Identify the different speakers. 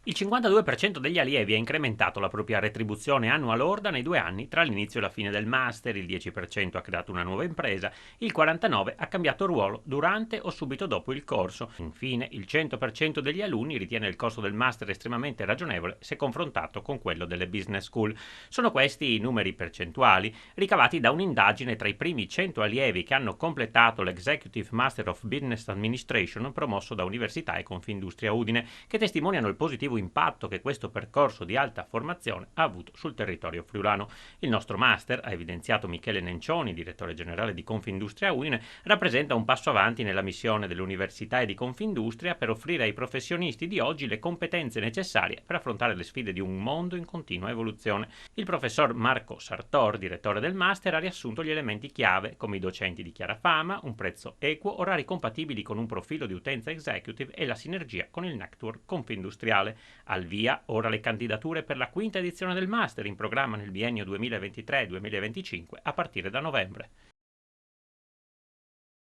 Speaker 1: Il 52% degli allievi ha incrementato la propria retribuzione annua lorda nei 2 anni tra l'inizio e la fine del master, il 10% ha creato una nuova impresa, il 49% ha cambiato ruolo durante o subito dopo il corso. Infine, il 100% degli alunni ritiene il costo del master estremamente ragionevole se confrontato con quello delle business school. Sono questi i numeri percentuali ricavati da un'indagine tra i primi 100 allievi che hanno completato l'Executive Master of Business Administration promosso da Università e Confindustria Udine, che testimoniano il positivo impatto che questo percorso di alta formazione ha avuto sul territorio friulano. Il nostro master, ha evidenziato Michele Nencioni, direttore generale di Confindustria Udine, rappresenta un passo avanti nella missione dell'università e di Confindustria per offrire ai professionisti di oggi le competenze necessarie per affrontare le sfide di un mondo in continua evoluzione. Il professor Marco Sartor, direttore del master, ha riassunto gli elementi chiave, come i docenti di chiara fama, un prezzo equo, orari compatibili con un profilo di utenza executive e la sinergia con il network confindustriale. Al via ora le candidature per la quinta edizione del master, in programma nel biennio 2023-2025 a partire da novembre.